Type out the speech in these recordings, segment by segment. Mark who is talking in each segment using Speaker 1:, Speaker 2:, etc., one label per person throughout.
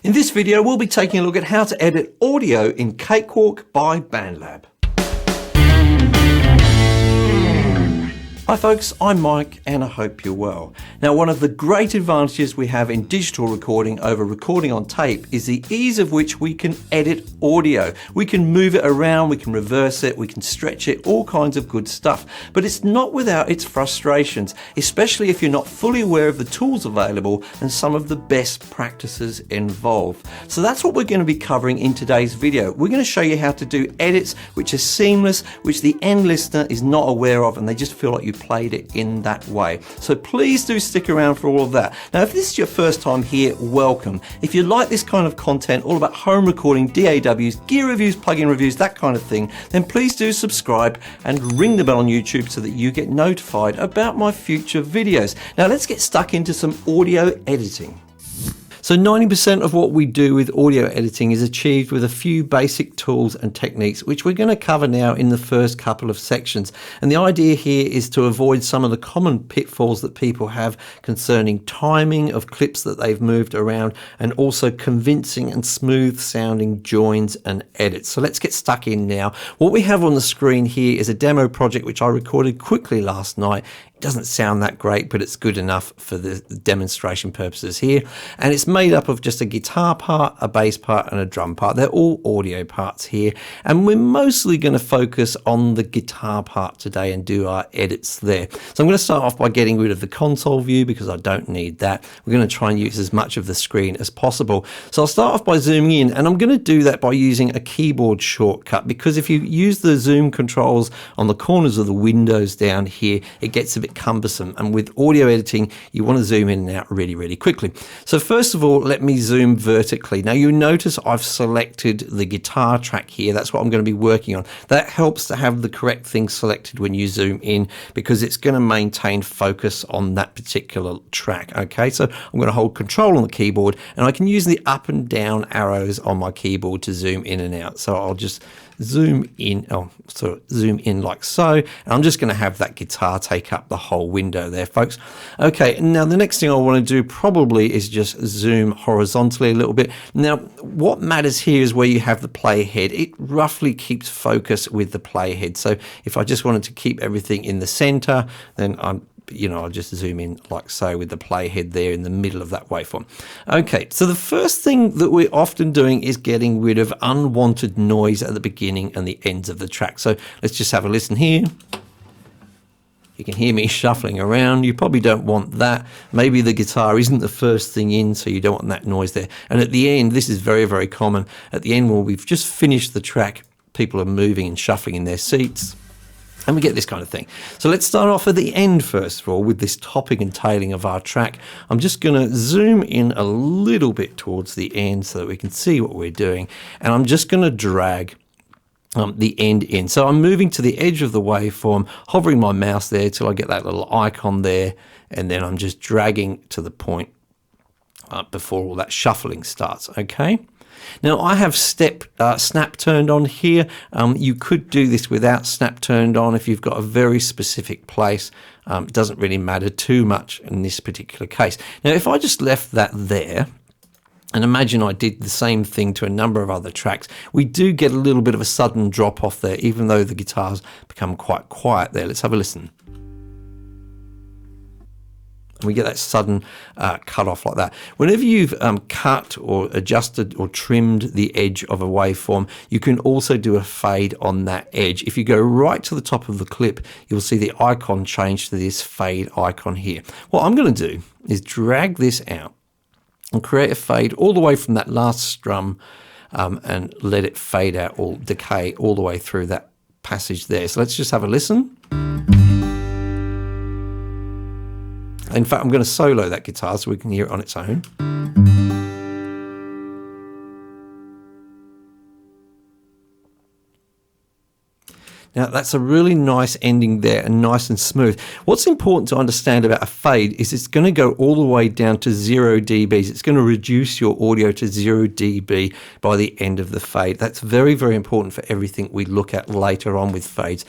Speaker 1: In this video, we'll be taking a look at how to edit audio in Cakewalk by Bandlab. Hi folks, I'm Mike and I hope you're well. Now, one of the great advantages we have in digital recording over recording on tape is the ease of which we can edit audio. We can move it around, we can reverse it, we can stretch it, all kinds of good stuff. But it's not without its frustrations, especially if you're not fully aware of the tools available and some of the best practices involved. So that's what we're going to be covering in today's video. We're going to show you how to do edits which are seamless, which the end listener is not aware of and they just feel like you played it in that way. So please do stick around for all of that. Now, if this is your first time here, welcome. If you like this kind of content, all about home recording, DAWs, gear reviews, plugin reviews, that kind of thing, then please do subscribe and ring the bell on YouTube so that you get notified about my future videos. Now, let's get stuck into some audio editing. So 90% of what we do with audio editing is achieved with a few basic tools and techniques, which we're going to cover now in the first couple of sections. And the idea here is to avoid some of the common pitfalls that people have concerning timing of clips that they've moved around, and also convincing and smooth sounding joins and edits. So let's get stuck in now. What we have on the screen here is a demo project which I recorded quickly last night. Doesn't sound that great, but it's good enough for the demonstration purposes here. And it's made up of just a guitar part, a bass part, and a drum part. They're all audio parts here. And we're mostly going to focus on the guitar part today and do our edits there. So I'm going to start off by getting rid of the console view because I don't need that. We're going to try and use as much of the screen as possible. So I'll start off by zooming in, and I'm going to do that by using a keyboard shortcut, because if you use the zoom controls on the corners of the windows down here, it gets a bit cumbersome, and with audio editing you want to zoom in and out really quickly. So first of all, let me zoom vertically. Now you'll notice I've selected the guitar track here. That's what I'm going to be working on. That helps to have the correct thing selected when you zoom in, because it's going to maintain focus on that particular track. Okay, so I'm going to hold control on the keyboard, and I can use the up and down arrows on my keyboard to zoom in and out. So I'll just zoom in, zoom in like so, and I'm just going to have that guitar take up the whole window there, folks. Okay, now the next thing I want to do probably is just zoom horizontally a little bit. Now what matters here is where you have the playhead. It roughly keeps focus with the playhead. So if I just wanted to keep everything in the center, then I'll just zoom in like so with the playhead there in the middle of that waveform. Okay, so the first thing that we're often doing is getting rid of unwanted noise at the beginning and the ends of the track. So let's just have a listen here. You can hear me shuffling around. You probably don't want that. Maybe the guitar isn't the first thing in, so you don't want that noise there. And at the end, this is very common. At the end, when we've just finished the track, people are moving and shuffling in their seats, and we get this kind of thing. So let's start off at the end first of all with this topping and tailing of our track. I'm just going to zoom in a little bit towards the end so that we can see what we're doing, and I'm just going to drag the end in. So I'm moving to the edge of the waveform, hovering my mouse there till I get that little icon there, and then I'm just dragging to the point before all that shuffling starts. Okay. Now I have snap turned on here. You could do this without snap turned on if you've got a very specific place. It doesn't really matter too much in this particular case. Now if I just left that there, and imagine I did the same thing to a number of other tracks, we do get a little bit of a sudden drop off there, even though the guitars become quite quiet there. Let's have a listen. We get that sudden cut off like that. Whenever you've cut or adjusted or trimmed the edge of a waveform, you can also do a fade on that edge. If you go right to the top of the clip, you'll see the icon change to this fade icon here. What I'm going to do is drag this out and create a fade all the way from that last strum and let it fade out or decay all the way through that passage there. So let's just have a listen. In fact, I'm going to solo that guitar so we can hear it on its own. Now that's a really nice ending there and nice and smooth. What's important to understand about a fade is it's going to go all the way down to 0 dBs. It's going to reduce your audio to 0 dB by the end of the fade. That's very, very important for everything we look at later on with fades.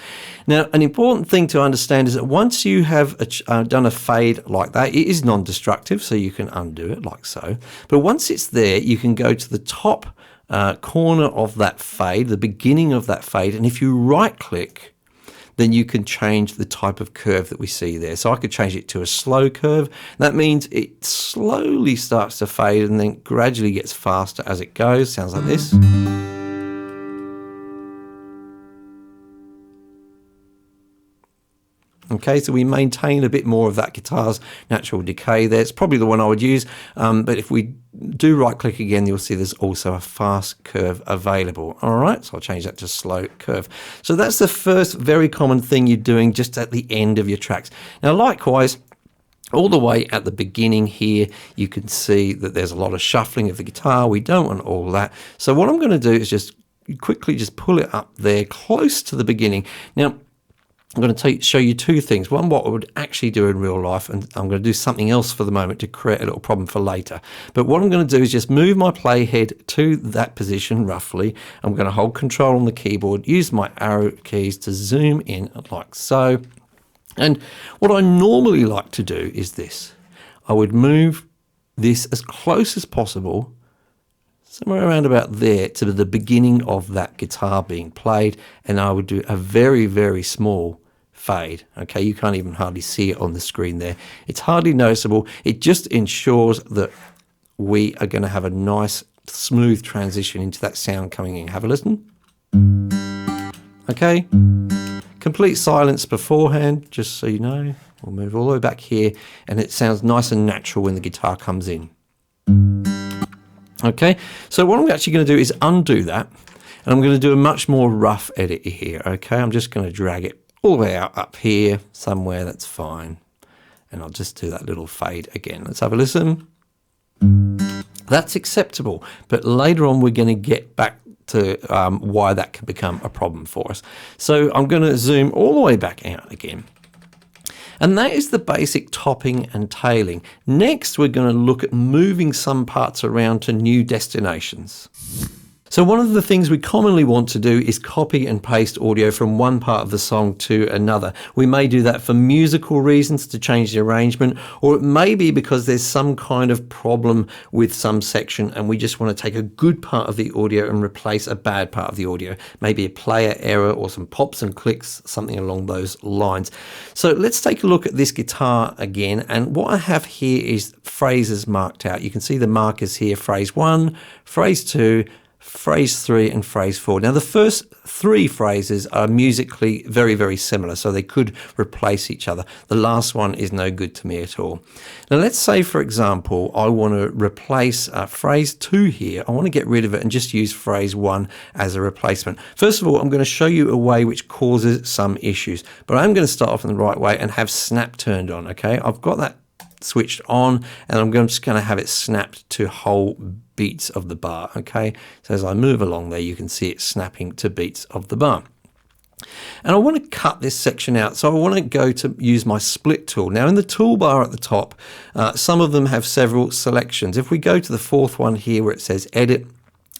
Speaker 1: Now, an important thing to understand is that once you have done a fade like that, it is non-destructive, so you can undo it like so. But once it's there, you can go to the top corner of that fade, the beginning of that fade, and if you right click, then you can change the type of curve that we see there. So I could change it to a slow curve. That means it slowly starts to fade and then gradually gets faster as it goes. Sounds like this. Okay, so we maintain a bit more of that guitar's natural decay there. It's probably the one I would use, but if we do right click again, you'll see there's also a fast curve available. All right, so I'll change that to slow curve. So that's the first very common thing you're doing just at the end of your tracks. Now, likewise, all the way at the beginning here, you can see that there's a lot of shuffling of the guitar. We don't want all that. So what I'm going to do is just quickly just pull it up there close to the beginning. Now, I'm going to show you two things. One, what I would actually do in real life, and I'm going to do something else for the moment to create a little problem for later. But what I'm going to do is just move my playhead to that position roughly. I'm going to hold control on the keyboard, use my arrow keys to zoom in like so. And what I normally like to do is this. I would move this as close as possible, somewhere around about there, to the beginning of that guitar being played, and I would do a very, very small fade. Okay, you can't even hardly see it on the screen there. It's hardly noticeable. It just ensures that we are going to have a nice smooth transition into that sound coming in. Have a listen. Okay, complete silence beforehand, just so you know. We'll move all the way back here, and it sounds nice and natural when the guitar comes in. Okay, so what I'm actually going to do is undo that, and I'm going to do a much more rough edit here. Okay, I'm just going to drag it all the way out up here somewhere. That's fine, and I'll just do that little fade again. Let's have a listen. That's acceptable, but later on we're going to get back to why that can become a problem for us. So I'm going to zoom all the way back out again. And that is the basic topping and tailing. Next, we're going to look at moving some parts around to new destinations. So one of the things we commonly want to do is copy and paste audio from one part of the song to another. We may do that for musical reasons, to change the arrangement, or it may be because there's some kind of problem with some section and we just want to take a good part of the audio and replace a bad part of the audio. Maybe a player error or some pops and clicks, something along those lines. So let's take a look at this guitar again, and what I have here is phrases marked out. You can see the markers here: phrase 1, phrase 2, phrase 3 and phrase 4. Now the first three phrases are musically very, very similar, so they could replace each other. The last one is no good to me at all. Now let's say, for example, I want to replace phrase 2 here. I want to get rid of it and just use phrase 1 as a replacement. First of all, I'm going to show you a way which causes some issues, but I'm going to start off in the right way and have snap turned on. Okay, I've got that switched on, and I'm just going to have it snapped to whole beats of the bar. Okay, so as I move along there, you can see it snapping to beats of the bar. And I want to cut this section out, so I want to go to use my split tool. Now in the toolbar at the top, some of them have several selections. If we go to the fourth one here where it says edit,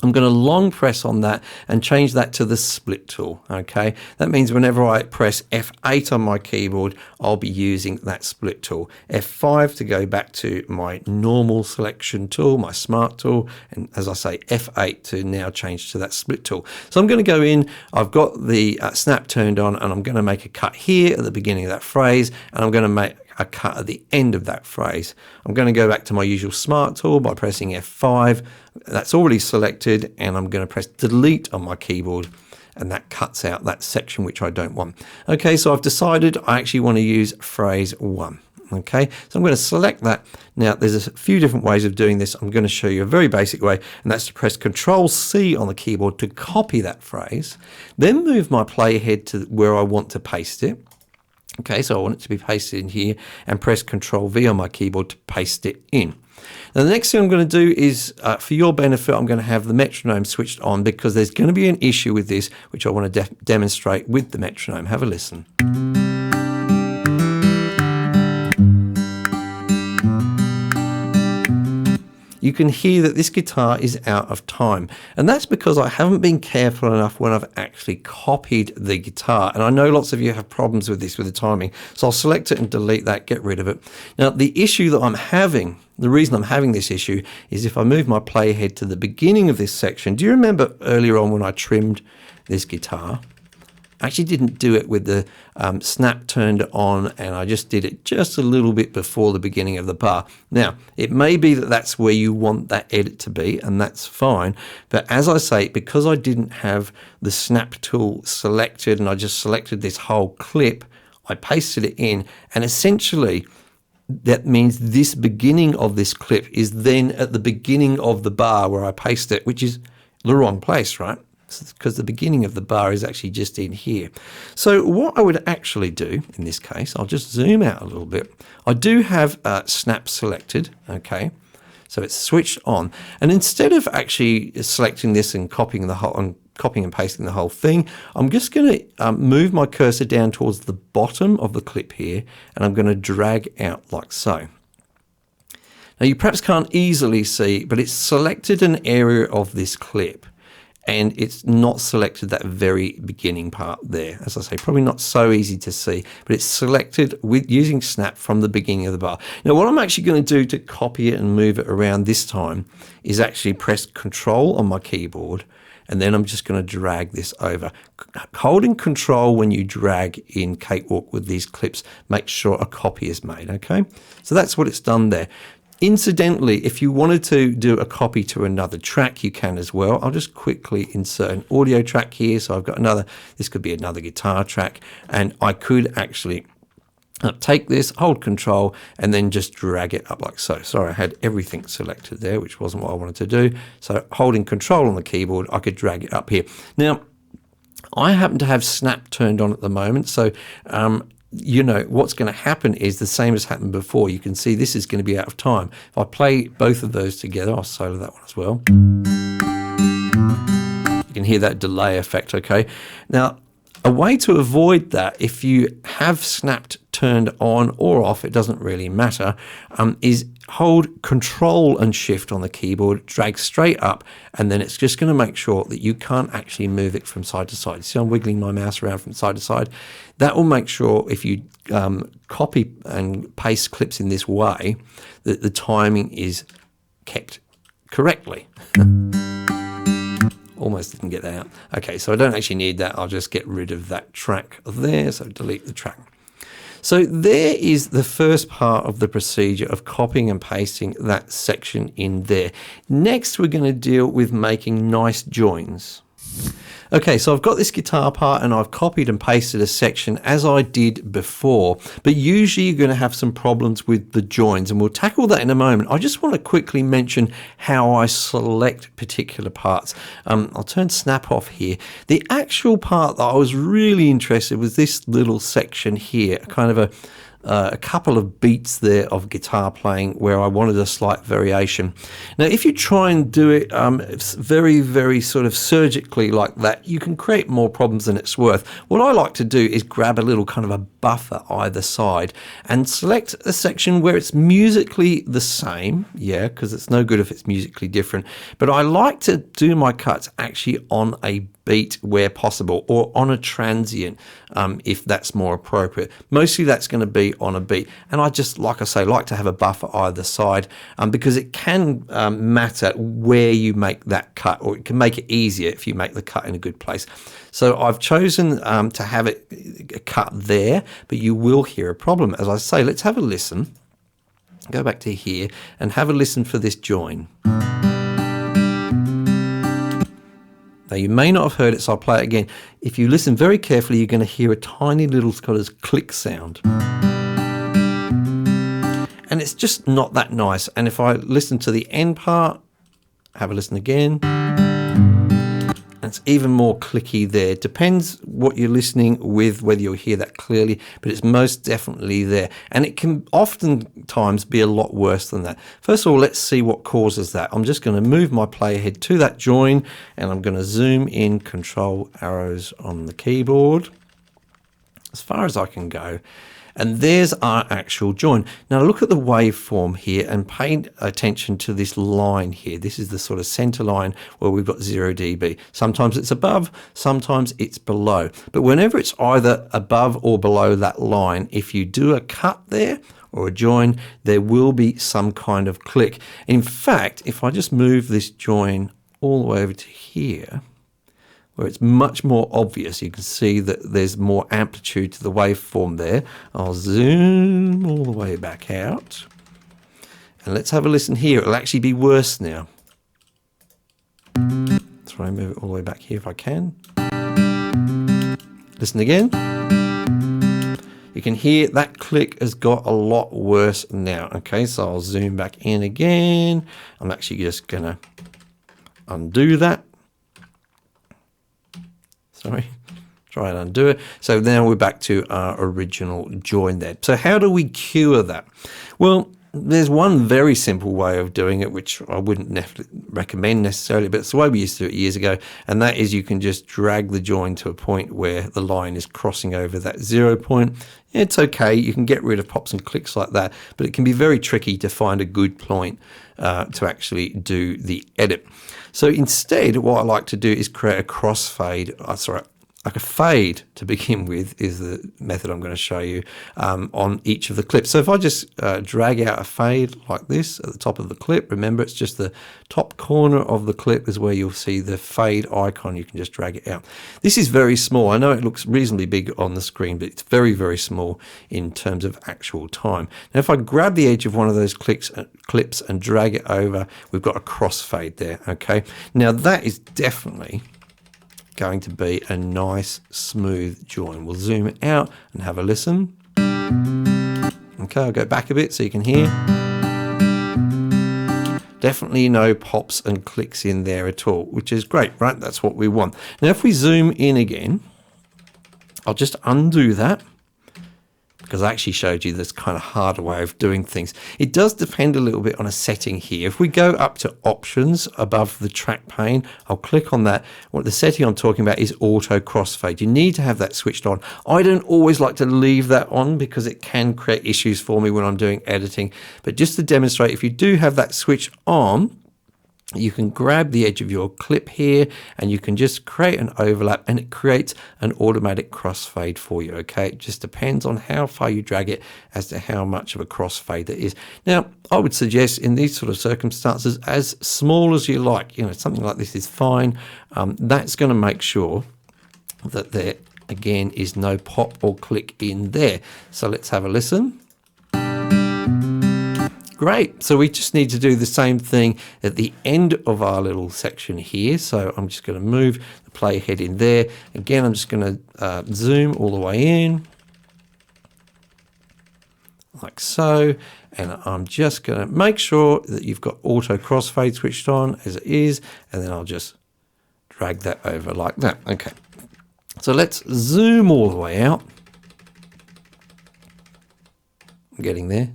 Speaker 1: I'm going to long press on that and change that to the split tool. Okay, that means whenever I press F8 on my keyboard, I'll be using that split tool. F5 to go back to my normal selection tool, my smart tool, and as I say, F8 to now change to that split tool. So I'm going to go in, I've got the snap turned on, and I'm going to make a cut here at the beginning of that phrase, and I'm going to make a cut at the end of that phrase. I'm going to go back to my usual smart tool by pressing F5. That's already selected, and I'm going to press delete on my keyboard, and that cuts out that section which I don't want. Okay, so I've decided I actually want to use phrase 1. Okay, so I'm going to select that. Now there's a few different ways of doing this. I'm going to show you a very basic way, and that's to press Control-C on the keyboard to copy that phrase, then move my playhead to where I want to paste it. Okay, so I want it to be pasted in here, and press Control-V on my keyboard to paste it in. Now, the next thing I'm going to do is, for your benefit, I'm going to have the metronome switched on because there's going to be an issue with this, which I want to demonstrate with the metronome. Have a listen. You can hear that this guitar is out of time. And that's because I haven't been careful enough when I've actually copied the guitar. And I know lots of you have problems with this, with the timing. So I'll select it and delete that, get rid of it. Now, the issue that I'm having, the reason I'm having this issue is if I move my playhead to the beginning of this section. Do you remember earlier on when I trimmed this guitar? I actually didn't do it with the snap turned on, and I just did it just a little bit before the beginning of the bar. Now, it may be that that's where you want that edit to be, and that's fine. But as I say, because I didn't have the snap tool selected and I just selected this whole clip, I pasted it in, and essentially that means this beginning of this clip is then at the beginning of the bar where I paste it, which is the wrong place, right? Because the beginning of the bar is actually just in here. So what I would actually do in this case, I'll just zoom out a little bit. I do have snap selected, okay? So it's switched on. And instead of actually selecting this and copying and pasting the whole thing, I'm just going to move my cursor down towards the bottom of the clip here, and I'm going to drag out like so. Now you perhaps can't easily see, but it's selected an area of this clip. And it's not selected that very beginning part there. As I say, probably not so easy to see, but it's selected with using snap from the beginning of the bar. Now, what I'm actually going to do to copy it and move it around this time is actually press Control on my keyboard, and then I'm just going to drag this over. Holding Control when you drag in Cakewalk with these clips makes sure a copy is made, okay? So that's what it's done there. Incidentally, if you wanted to do a copy to another track, you can as well. I'll just quickly insert an audio track here. So I've got another, this could be another guitar track, and I could actually take this, hold Control, and then just drag it up like so. Sorry, I had everything selected there, which wasn't what I wanted to do. So holding Control on the keyboard, I could drag it up here. Now, I happen to have snap turned on at the moment, so you know, what's going to happen is the same as happened before. You can see this is going to be out of time. If I play both of those together, I'll solo that one as well. You can hear that delay effect, okay? Now, a way to avoid that, if you have snapped turned on or off, it doesn't really matter, is hold Control and Shift on the keyboard, drag straight up, and then it's just going to make sure that you can't actually move it from side to side. See, I'm wiggling my mouse around from side to side. That will make sure if you copy and paste clips in this way, that the timing is kept correctly. Almost didn't get that out. Okay, so I don't actually need that. I'll just get rid of that track there. So delete the track. So there is the first part of the procedure of copying and pasting that section in there. Next, we're going to deal with making nice joins. Okay, so I've got this guitar part and I've copied and pasted a section as I did before, but usually you're going to have some problems with the joins, and we'll tackle that in a moment. I just want to quickly mention how I select particular parts. I'll turn snap off here. The actual part that I was really interested was this little section here, kind of a couple of beats there of guitar playing where I wanted a slight variation. Now, if you try and do it very, very sort of surgically like that, you can create more problems than it's worth. What I like to do is grab a little kind of a buffer either side and select a section where it's musically the same, yeah, because it's no good if it's musically different, but I like to do my cuts actually on a beat where possible, or on a transient if that's more appropriate. Mostly that's going to be on a beat, and I just, like I say, like to have a buffer either side because it can matter where you make that cut, or it can make it easier if you make the cut in a good place. So I've chosen to have it cut there, but you will hear a problem. As I say, let's have a listen. Go back to here and have a listen for this join. Now, you may not have heard it, so I'll play it again. If you listen very carefully, you're going to hear a tiny little kind of click sound. And it's just not that nice. And if I listen to the end part, have a listen again. And it's even more clicky there. Depends what you're listening with, whether you'll hear that clearly, but it's most definitely there. And it can oftentimes be a lot worse than that. First of all, let's see what causes that. I'm just going to move my player head to that join, and I'm going to zoom in, control arrows on the keyboard as far as I can go. And there's our actual join. Now look at the waveform here and pay attention to this line here. This is the sort of center line where we've got 0 dB. Sometimes it's above, sometimes it's below. But whenever it's either above or below that line, if you do a cut there or a join, there will be some kind of click. In fact, if I just move this join all the way over to here, where it's much more obvious, you can see that there's more amplitude to the waveform there. I'll zoom all the way back out. And let's have a listen here. It'll actually be worse now. Try and move it all the way back here if I can. Listen again. You can hear that click has got a lot worse now. Okay, so I'll zoom back in again. I'm actually just going to undo that. Sorry, try and undo it. So now we're back to our original join there. So how do we cure that? Well, there's one very simple way of doing it, which I wouldn't recommend necessarily, but it's the way we used to do it years ago. And that is you can just drag the join to a point where the line is crossing over that 0 point. It's okay. You can get rid of pops and clicks like that, but it can be very tricky to find a good point to actually do the edit. So instead, what I like to do is create a crossfade, like a fade to begin with is the method I'm going to show you on each of the clips. So if I just drag out a fade like this at the top of the clip, remember it's just the top corner of the clip is where you'll see the fade icon. You can just drag it out. This is very small. I know it looks reasonably big on the screen, but it's very, very small in terms of actual time. Now, if I grab the edge of one of those clips and drag it over, we've got a crossfade there, okay? Now, that is definitely going to be a nice smooth join. We'll zoom it out and have a listen. Okay, I'll go back a bit so you can hear. Definitely no pops and clicks in there at all, which is great, right? That's what we want. Now if we zoom in again, I'll just undo that, because I actually showed you this kind of harder way of doing things. It does depend a little bit on a setting here. If we go up to options above the track pane, I'll click on that. What the setting I'm talking about is auto crossfade. You need to have that switched on. I don't always like to leave that on because it can create issues for me when I'm doing editing. But just to demonstrate, if you do have that switch on, you can grab the edge of your clip here and you can just create an overlap and it creates an automatic crossfade for you, okay? It just depends on how far you drag it as to how much of a crossfade it is. Now, I would suggest in these sort of circumstances, as small as you like, you know, something like this is fine. That's going to make sure that there, again, is no pop or click in there. So let's have a listen. Great, so we just need to do the same thing at the end of our little section here. So I'm just going to move the playhead in there. Again, I'm just going to zoom all the way in, like so. And I'm just going to make sure that you've got auto crossfade switched on as it is. And then I'll just drag that over like that. Okay, so let's zoom all the way out. I'm getting there.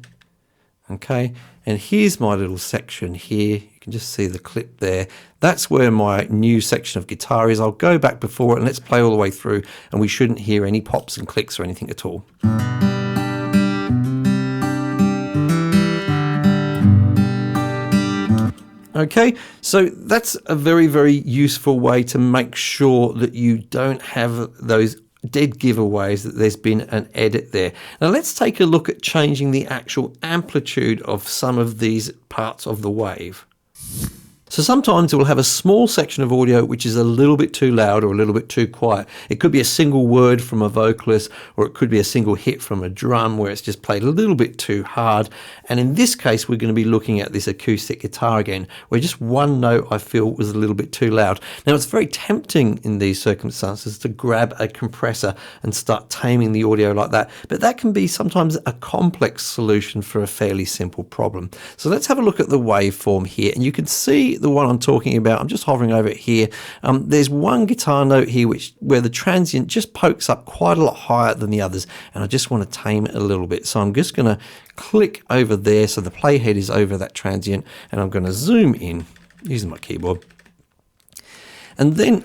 Speaker 1: Okay, and here's my little section here. You can just see the clip there. That's where my new section of guitar is. I'll go back before it and let's play all the way through, and we shouldn't hear any pops and clicks or anything at all. Okay, so that's a very, very useful way to make sure that you don't have those dead giveaways that there's been an edit there. Now let's take a look at changing the actual amplitude of some of these parts of the wave. So sometimes we'll have a small section of audio which is a little bit too loud or a little bit too quiet. It could be a single word from a vocalist, or it could be a single hit from a drum where it's just played a little bit too hard. And in this case, we're going to be looking at this acoustic guitar again, where just one note I feel was a little bit too loud. Now it's very tempting in these circumstances to grab a compressor and start taming the audio like that, but that can be sometimes a complex solution for a fairly simple problem. So let's have a look at the waveform here, and you can see see the one I'm talking about? I'm just hovering over it here. There's one guitar note here where the transient just pokes up quite a lot higher than the others, and I just want to tame it a little bit. So I'm just going to click over there so the playhead is over that transient, and I'm going to zoom in using my keyboard. And then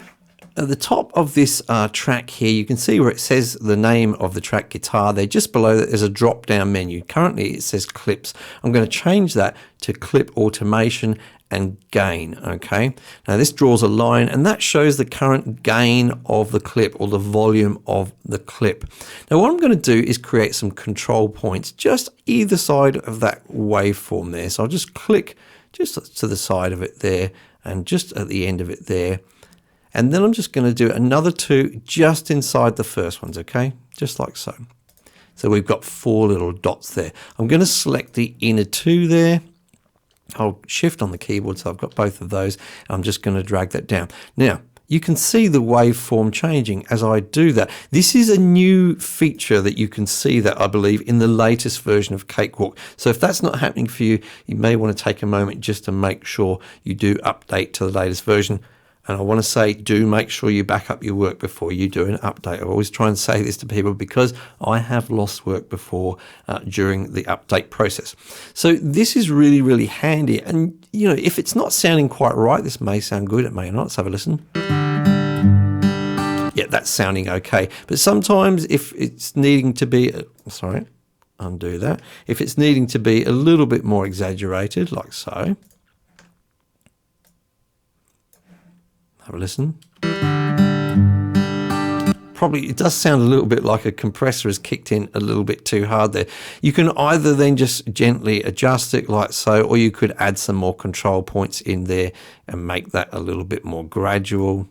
Speaker 1: at the top of this track here, you can see where it says the name of the track guitar there. Just below that, there's a drop down menu. Currently it says clips. I'm going to change that to clip automation and gain. Okay, now this draws a line and that shows the current gain of the clip, or the volume of the clip. Now what I'm going to do is create some control points just either side of that waveform there. So I'll just click just to the side of it there and just at the end of it there. And then I'm just going to do another 2 just inside the first ones, okay? Just like so. So we've got 4 little dots there. I'm going to select the inner 2 there. I'll shift on the keyboard so I've got both of those. I'm just going to drag that down. Now, you can see the waveform changing as I do that. This is a new feature that you can see that I believe in the latest version of Cakewalk. So if that's not happening for you, you may want to take a moment just to make sure you do update to the latest version. And I want to say, do make sure you back up your work before you do an update. I always try and say this to people because I have lost work before during the update process. So this is really, really handy. And, you know, if it's not sounding quite right, this may sound good, it may not. Let's have a listen. Yeah, that's sounding okay. But sometimes if it's needing to be, undo that. If it's needing to be a little bit more exaggerated, like so. Have a listen. Probably it does sound a little bit like a compressor has kicked in a little bit too hard there. You can either then just gently adjust it like so, or you could add some more control points in there and make that a little bit more gradual.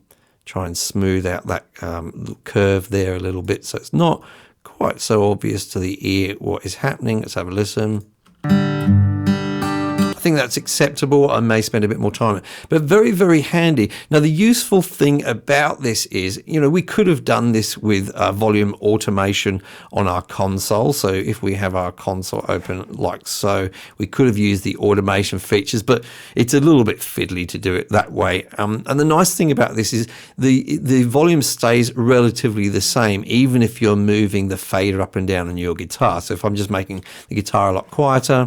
Speaker 1: Try and smooth out that curve there a little bit so it's not quite so obvious to the ear what is happening. Let's have a listen. I think that's acceptable. I may spend a bit more time on it, but very, very handy. Now, the useful thing about this is, you know, we could have done this with volume automation on our console. So if we have our console open like so, we could have used the automation features, but it's a little bit fiddly to do it that way. And the nice thing about this is the volume stays relatively the same, even if you're moving the fader up and down on your guitar. So if I'm just making the guitar a lot quieter,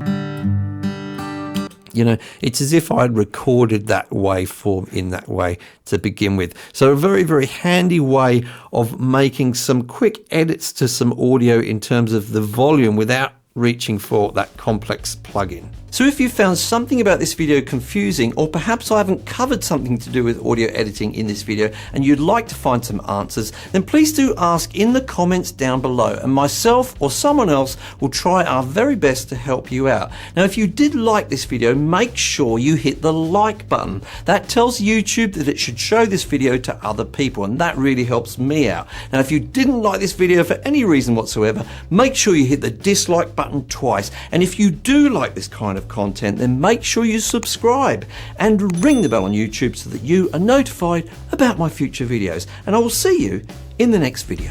Speaker 1: you know, it's as if I'd recorded that waveform in that way to begin with. So a very, very handy way of making some quick edits to some audio in terms of the volume without reaching for that complex plugin. So if you found something about this video confusing, or perhaps I haven't covered something to do with audio editing in this video and you'd like to find some answers, then please do ask in the comments down below and myself or someone else will try our very best to help you out. Now, if you did like this video, make sure you hit the like button. That tells YouTube that it should show this video to other people, and that really helps me out. Now, if you didn't like this video for any reason whatsoever, make sure you hit the dislike button twice. And if you do like this kind of content, then make sure you subscribe and ring the bell on YouTube so that you are notified about my future videos. And I will see you in the next video.